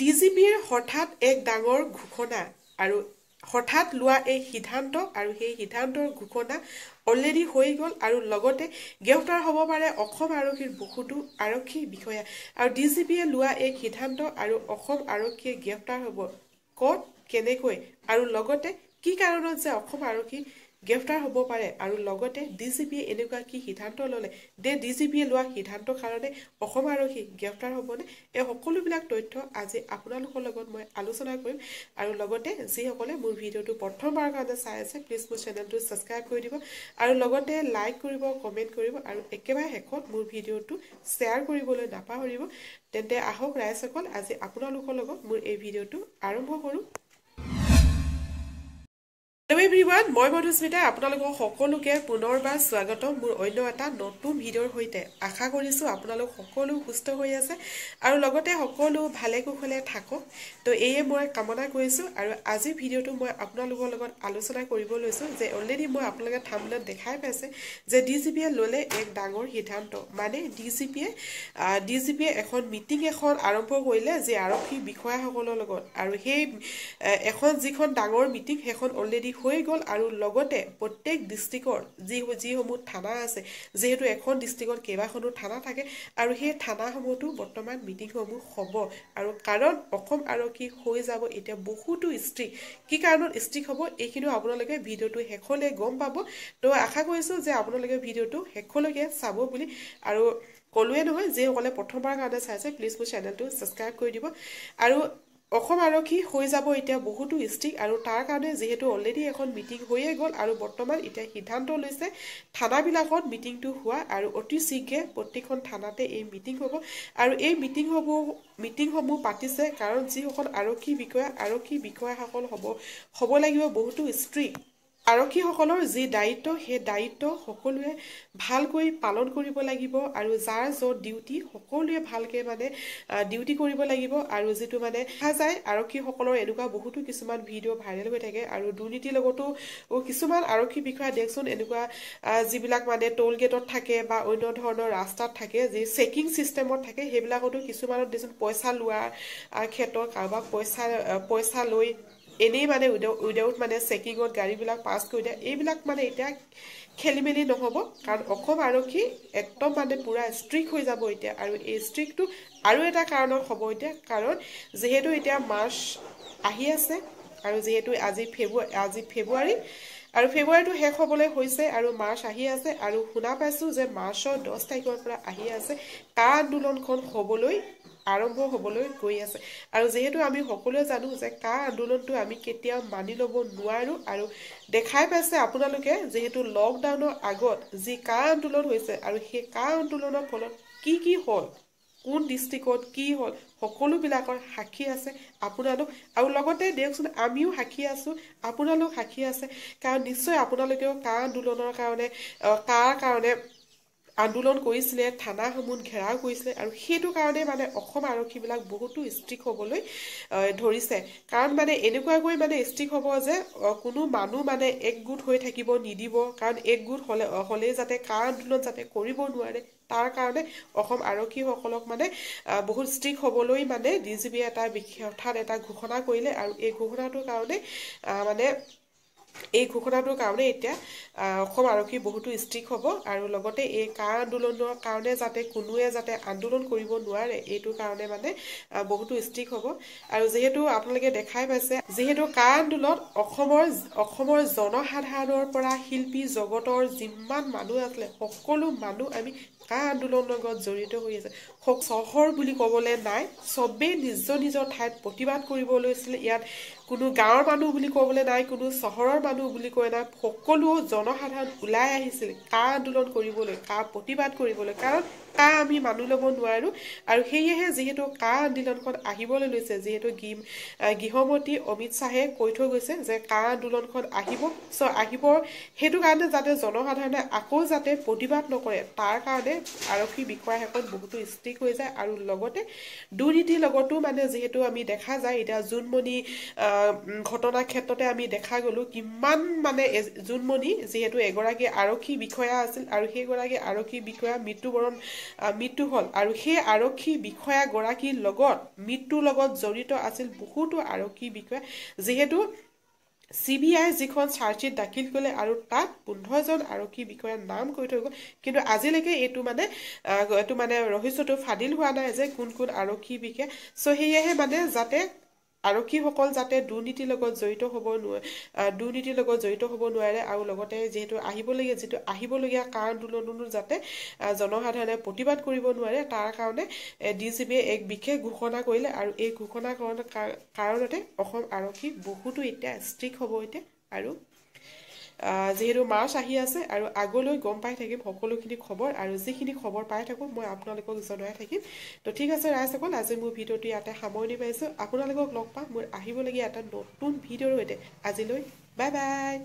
ডিজিপিৰ হঠাৎ এক ডাঙৰ ঘোষণা আৰু হঠাৎ লোৱা এই সিদ্ধান্ত আৰু সেই সিদ্ধান্তৰ ঘোষণা অলৰেডি হৈ গ'ল আৰু লগতে গ্ৰেপ্তাৰ হ'ব পাৰে অসম আৰক্ষীৰ বহুতো আৰক্ষী বিষয়া আৰু ডিজিপিয়ে লোৱা এই সিদ্ধান্ত আৰু অসম আৰক্ষীয়ে গ্ৰেপ্তাৰ হ'ব ক'ত কেনেকৈ আৰু লগতে কি কাৰণত যে অসম আৰক্ষী গ্ৰেপ্তাৰ হ'ব পাৰে আৰু লগতে ডিজিপিয়ে এনেকুৱা কি সিদ্ধান্ত ল'লে ডিজিপিয়ে লোৱা সিদ্ধান্তৰ কাৰণে অসম আৰক্ষী গ্ৰেপ্তাৰ হ'বনে এই সকলোবিলাক তথ্য আজি আপোনালোকৰ লগত মই আলোচনা কৰিম আৰু লগতে যিসকলে মোৰ ভিডিঅ'টো প্ৰথমবাৰৰ কাৰণে চাই আছে প্লিজ মোৰ চেনেলটো ছাবস্ক্ৰাইব কৰি দিব আৰু লগতে লাইক কৰিব কমেণ্ট কৰিব আৰু একেবাৰে শেষত মোৰ ভিডিঅ'টো শ্বেয়াৰ কৰিবলৈ নাপাহৰিব তেন্তে আহক ৰাইজসকল আজি আপোনালোকৰ লগত মোৰ এই ভিডিঅ'টো আৰম্ভ কৰোঁ Hello everyone, মই মধুস্মিতা আপোনালোকক সকলোকে পুনৰবাৰ স্বাগতম মোৰ অন্য এটা নতুন ভিডিঅ'ৰ সৈতে আশা কৰিছো আপোনালোক সকলো সুস্থ হৈ আছে আৰু লগতে সকলো ভালে কুশলে থাকক তো এয়ে মই কামনা কৰিছো আৰু আজি ভিডিঅ'টো মই আপোনালোকৰ লগত আলোচনা কৰিব লৈছো যে অলৰেডি মই আপোনালোকে থাম্বনেইলত দেখাই পাইছে যে ডিজিপিয়ে ল'লে এক ডাঙৰ সিদ্ধান্ত মানে ডিজিপিয়ে এখন মিটিং এখন আৰম্ভ কৰিলে যে আৰক্ষী বিষয়াসকলৰ লগত আৰু সেই এখন যিখন ডাঙৰ মিটিং সেইখন অলৰেডি হৈ গ'ল আৰু লগতে প্ৰত্যেক ডিস্ট্ৰিক্টৰ যিসমূহ থানা আছে যেহেতু এখন ডিস্ট্ৰিক্টত কেইবাখনো থানা থাকে আৰু সেই থানাসমূহতো বৰ্তমান মিটিংসমূহ হ'ব আৰু কাৰণ অসম আৰক্ষী হৈ যাব এতিয়া বহুতো ষ্ট্ৰিক্ট কি কাৰণত ষ্ট্ৰিক্ট হ'ব এইখিনিও আপোনালোকে ভিডিঅ'টো শেষলৈ গম পাব তো আশা কৰিছোঁ যে আপোনালোকে ভিডিঅ'টো শেষলৈকে চাব বুলি আৰু ক'লোৱে নহয় যিসকলে প্ৰথমবাৰৰ কাৰণে চাইছে প্লিজ মোৰ চেনেলটো ছাবস্ক্ৰাইব কৰি দিব আৰু অসম আৰক্ষী হৈ যাব এতিয়া বহুতো ষ্ট্ৰিক্ট আৰু তাৰ কাৰণে যেহেতু অলৰেডি এখন মিটিং হৈয়ে গ'ল আৰু বৰ্তমান এতিয়া সিদ্ধান্ত লৈছে থানাবিলাকত মিটিংটো হোৱা আৰু অতি শীঘ্ৰে প্ৰতিখন থানাতে এই মিটিং হ'ব আৰু এই মিটিংসমূহ পাতিছে কাৰণ যিসকল আৰক্ষী বিষয়াসকল হ'ব লাগিব বহুতো ষ্ট্ৰিক্ট আৰক্ষীসকলৰ যি দায়িত্ব সেই দায়িত্ব সকলোৱে ভালকৈ পালন কৰিব লাগিব আৰু যাৰ য'ত ডিউটি সকলোৱে ভালকৈ মানে ডিউটি কৰিব লাগিব আৰু যিটো মানে দেখা যায় আৰক্ষীসকলৰ এনেকুৱা বহুতো কিছুমান ভিডিঅ' ভাইৰেল হৈ থাকে আৰু দুৰ্নীতিৰ লগতো কিছুমান আৰক্ষী বিষয়া দেখোন এনেকুৱা যিবিলাক মানে টোল গেটত থাকে বা অন্য ধৰণৰ ৰাস্তাত থাকে যি চেকিং চিষ্টেমত থাকে সেইবিলাকতো কিছুমানত দেখোন পইচা লোৱাৰ ক্ষেত্ৰত কাৰোবাক পইচা লৈ এনেই মানে উইদাউট মানে চেকিঙত গাড়ীবিলাক পাছ কৰি দিয়ে এইবিলাক মানে এতিয়া খেলি মেলি নহ'ব কাৰণ অসম আৰক্ষী একদম মানে পূৰা ষ্ট্ৰিক্ট হৈ যাব এতিয়া আৰু এই ষ্ট্ৰিক্টটো আৰু এটা কাৰণত হ'ব এতিয়া কাৰণ যিহেতু এতিয়া মাৰ্চ আহি আছে আৰু যিহেতু আজি ফেব্ৰুৱাৰী আৰু ফেব্ৰুৱাৰীটো শেষ হ'বলৈ হৈছে আৰু মাৰ্চ আহি আছে আৰু শুনা পাইছোঁ যে মাৰ্চৰ 10 তাৰিখৰ পৰা আহি আছে কা আন্দোলনখন আৰম্ভ হ'বলৈ গৈ আছে আৰু যেহেতু আমি সকলোৱে জানো যে কা আন্দোলনটো আমি কেতিয়াও মানি ল'ব নোৱাৰোঁ আৰু দেখাই পাইছে আপোনালোকে যেহেতু লকডাউনৰ আগত যি কা আন্দোলন হৈছে আৰু সেই কা আন্দোলনৰ ফলত কি হ'ল কোন ডিস্ট্ৰিক্টত কি হ'ল সকলোবিলাকৰ সাক্ষী আছে আপোনালোক আৰু লগতে দিয়কচোন আমিও সাক্ষী আছোঁ আপোনালোক সাক্ষী আছে কাৰণ নিশ্চয় আপোনালোকেও কা আন্দোলনৰ কাৰণে আন্দোলন কৰিছিলে থানাসমূহ ঘেৰাও কৰিছিলে আৰু সেইটো কাৰণে মানে অসম আৰক্ষীবিলাক বহুতো ষ্ট্ৰিক্ট হ'বলৈ ধৰিছে কাৰণ মানে এনেকুৱাকৈ মানে ষ্ট্ৰিক্ট হ'ব যে কোনো মানুহ মানে একগোট হৈ থাকিব নিদিব কাৰণ একগোট হ'লেই যাতে কা আন্দোলন যাতে কৰিব নোৱাৰে তাৰ কাৰণে অসম আৰক্ষীসকলক মানে বহুত ষ্ট্ৰিক্ট হ'বলৈ মানে ডিজিপিয়ে এটা ঘোষণা কৰিলে আৰু এই ঘোষণাটোৰ কাৰণে এতিয়া অসম আৰক্ষী বহুতো ষ্ট্ৰিক্ট হ'ব আৰু লগতে এই কা আন্দোলনৰ কাৰণে যাতে কোনোৱে যাতে আন্দোলন কৰিব নোৱাৰে এইটো কাৰণে মানে বহুতো ষ্ট্ৰিক্ট হ'ব আৰু যিহেতু আপোনালোকে দেখাই পাইছে যিহেতু কা আন্দোলন অসমৰ জনসাধাৰণৰ পৰা শিল্পী জগতৰ যিমান মানুহ আছিলে সকলো মানুহ আমি কা আন্দোলনৰ লগত জড়িত হৈ আছে চহৰ বুলি ক'বলৈ নাই চবেই নিজৰ ঠাইত প্ৰতিবাদ কৰিব লৈছিলে ইয়াত কোনো গাঁৱৰ মানুহ বুলি ক'বলৈ নাই কোনো চহৰৰ মানুহ বুলি কৈ নাই সকলো জনসাধাৰণ ওলাই আহিছিল কা আন্দোলন কৰিবলৈ কা প্ৰতিবাদ কৰিবলৈ কাৰণ কা আমি মানি ল'ব নোৱাৰোঁ আৰু সেয়েহে যিহেতু কা আন্দোলনখন আহিবলৈ লৈছে যিহেতু গৃহমন্ত্ৰী অমিত শ্বাহে কৈ থৈ গৈছে যে কা আন্দোলনখন আহিব সেইটো কাৰণে যাতে জনসাধাৰণে আকৌ যাতে প্ৰতিবাদ নকৰে তাৰ কাৰণে আৰক্ষী বিষয়াসকল বহুতো ষ্ট্ৰিক্ট হৈ যায় আৰু লগতে দুৰ্নীতিৰ লগতো মানে যিহেতু আমি দেখা যায় এতিয়া জোনমণি ঘটনাৰ ক্ষেত্ৰতে আমি দেখা গ'লো কিমান মানে জোনমণি যিহেতু এগৰাকী আৰক্ষী বিষয়া আছিল আৰু সেইগৰাকী আৰক্ষী বিষয়া মৃত্যুবৰণ মৃত্যু হ'ল আৰু সেই আৰক্ষী বিষয়াগৰাকীৰ লগত মৃত্যুৰ লগত জড়িত আছিল বহুতো আৰক্ষী বিষয়া যিহেতু CBI যিখন চাৰ্জশ্বিট দাখিল কৰিলে আৰু তাত 15জন আৰক্ষী বিষয়াৰ নাম কৈ থৈ গ'ল কিন্তু আজিলৈকে এইটো মানে ৰহস্যটো ফাদিল হোৱা নাই যে কোন কোন আৰক্ষী বিষয়া চ' সেয়েহে মানে যাতে আৰক্ষীসকল যাতে দুৰ্নীতিৰ লগত জড়িত হ'ব নোৱাৰে আৰু লগতে যিহেতু আহিবলগীয়া কাৰণটো যাতে জনসাধাৰণে প্ৰতিবাদ কৰিব নোৱাৰে তাৰ কাৰণে DGPয়ে এক বিশেষ ঘোষণা কৰিলে আৰু এই ঘোষণা কাৰণতে অসম আৰক্ষী বহুতো এতিয়া ষ্ট্ৰিক্ট হ'ব এতিয়া আৰু যিহেতু মাৰ্চ আহি আছে আৰু আগলৈ গম পাই থাকিম সকলোখিনি খবৰ আৰু যিখিনি খবৰ পাই থাকোঁ মই আপোনালোকক জনাই থাকিম তো ঠিক আছে ৰাইজসকল আজি মোৰ ভিডিঅ'টো ইয়াতে সামৰণি পাইছোঁ আপোনালোকক লগ পাম মোৰ আহিবলগীয়া এটা নতুন ভিডিঅ'ৰ সৈতে আজিলৈ বাই বাই